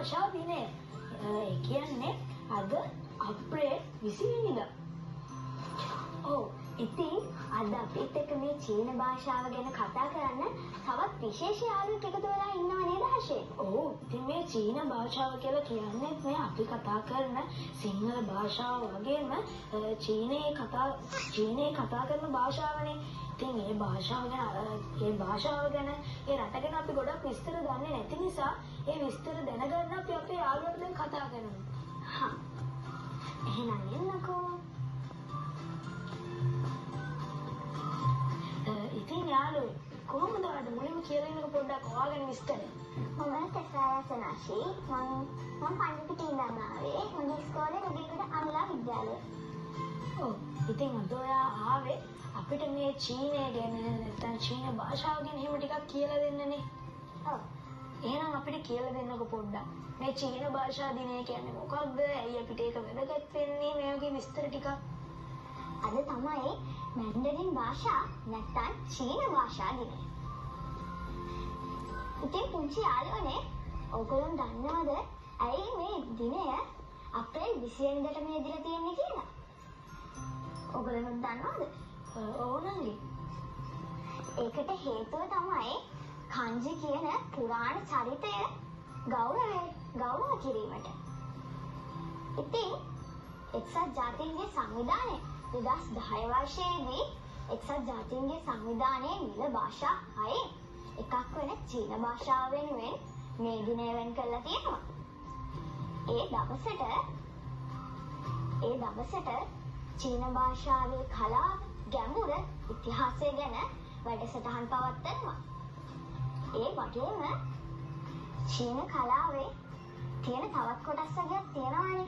භාෂා දිනය. ඒ කියන්නේ අද අප්‍රේල් 20 වෙනිදා. ඔව්. ඉතින් අද අපිත් එක්ක මේ චීන භාෂාව ගැන කතා කරන්න තවත් විශේෂ යාළුවෙක් එකතු වෙලා ඉන්නව නේද හෂේ? ඔව්. ඉතින් මේ චීන භාෂාව කියලා කියන්නේ මේ අපි කතා කරන සිංහල භාෂාව වගේම චීනයේ කතා කරන භාෂාවනේ. ඉතින් මේ භාෂාව ගැන ඒ රට ගැන අපි ගොඩක් විස්තර දන්නේ නැති නිසා ඒ විස්තර දැනගන්න අපි අපේ යාළුවට දැන් කතා කරනවා. හා. එහෙනම් එන්නකෝ. ඉතින් යාළුවෝ කොහොමද ඔයාලට මුලින්ම කියලා ඉන්නක පොඩ්ඩක් ඔයාගෙන විස්තර? මම තෙසායසනාශී මම පන්තිපිටින් ඉඳන් ආවේ. මගේ ඉස්කෝලේ රබීකට අනුලා විද්‍යාලය. ඔව්. ඉතින් අද ඔයා ආවේ අපිට මේ චීනය ගැන නැත්නම් චීන භාෂාව ගැන එහෙම ටිකක් කියලා දෙන්නනේ. ඔව්. එහෙනම් අපිට කියලා දෙන්නකෝ පොඩ්ඩක්. මේ චීන භාෂා දිනය කියන්නේ මොකක්ද? ඇයි අපිට ඒක වැදගත් වෙන්නේ? මේ වගේ විස්තර ටිකක්. අද තමයි මැන්ඩරින් භාෂා නැත්නම් චීන භාෂා දිනය. ඉතින් පුංචි යාළුවනේ ඔයගොල්ලෝ දන්නවද ඇයි මේ දිනය අප්‍රේල් 20 වෙනිදාට මේ දින තියෙන්නේ කියලා? ඔයගොල්ලෝ දන්නවද? ඕනනේ. ඒකට හේතුව තමයි කන්ජි කියන පුරාණ චරිතය ගෞරව කිරීමට. ඉතින් එක්සත් ජාතීන්ගේ සංවිධානය 2010 වර්ෂයේදී එක්සත් ජාතීන්ගේ සංවිධානයේ නිල භාෂා 6 එකක් වෙන චීන භාෂාව වෙනුවෙන් මේ දිනය වෙන් කරලා තියෙනවා. ඒ දවසට චීන භාෂාවේ කලාව, ගැඹුර, ඉතිහාසය ගැන වැඩසටහන් පවත්වනවා. ඒ වගේම චීන කලාවේ තියෙන තවත් කොටස් වර්ගයක් තියෙනවානේ.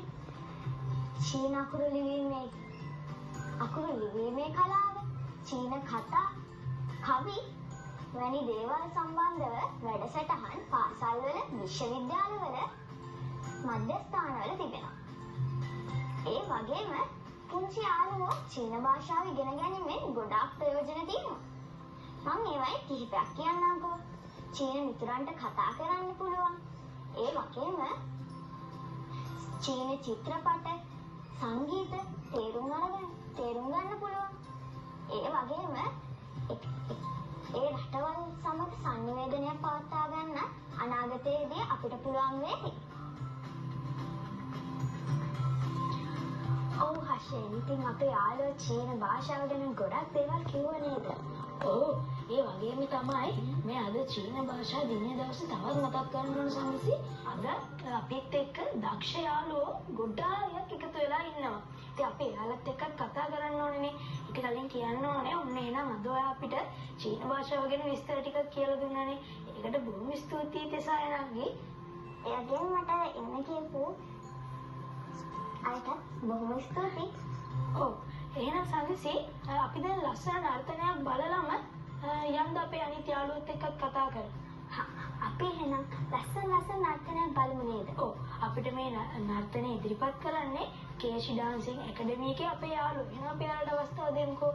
චීන අකුරු ලිවීමේ කලාව, චීන කතා, කවි වැනි දේවල් සම්බන්ධව වැඩසටහන් පාසල්වල, විශ්වවිද්‍යාලවල, මධ්‍යස්ථානවල තිබෙනවා. ඒ වගේම පුංචි යාළුවෝ චීන භාෂාව ඉගෙන ගැනීමෙන් ගොඩාක් ප්‍රයෝජන තියෙනවා. මම ඒවයි කිහිපයක් කියන්නම්කෝ. චීන මිතුරන්ට කතා කරන්න පුළුවන්. ඒ වගේම චීන චිත්‍රපට, සංගීත තේරුම් ගන්න පුළුවන්. ඒ වගේම ඒ රටවල් සමග සංනිවේදනයක් පවත්වා ගන්න අනාගතයේදී අපිට පුළුවන් වෙයි. ඔව් හෂේ, ඉතින් අපේ යාළුවෝ චීන භාෂාව ගැන ගොඩක් දේවල් කිව්වා නේද? ඔව්. ඒ වගේම තමයි මේ අද චීන භාෂා දිනය දවසේ තවත් මතක් කරන්න ඕන සම්සි. අද අපිත් එක්ක දක්ෂ යාළුවෝ ගොඩාක් එකතු වෙලා ඉන්නවා. ඉතින් අපි එයාලත් එක්ක කතා කරන්න ඕනේ. ඒක කලින් කියන්න ඕනේ. ඔන්න එහෙනම් අද ඔයා අපිට චීන භාෂාව ගැන විස්තර ටිකක් කියලා දුන්නානේ. ඒකට බොහොම ස්තුතියි තෙසායනාගේ. එයාගෙන් මට එන්න කියපු අයිට බොහොම ස්තුතියි. ඔව්. එහෙනම් සම්සි අපි දැන් ලස්සන නර්තනයක් බලලම යන්න අපේ අනිත් යාළුවොත් එක්ක කතා කරමු. අපි එහෙනම් ලස්සන නර්තනයක් බලමු නේද? ඔව්. අපිට මේ නර්තනය ඉදිරිපත් කරන්නේ කේෂි ඩාන්සින් ඇකඩමි එකේ අපේ යාළුවෝ. එහෙනම් අපි යාළුවට අවස්ථාව දෙමුකෝ.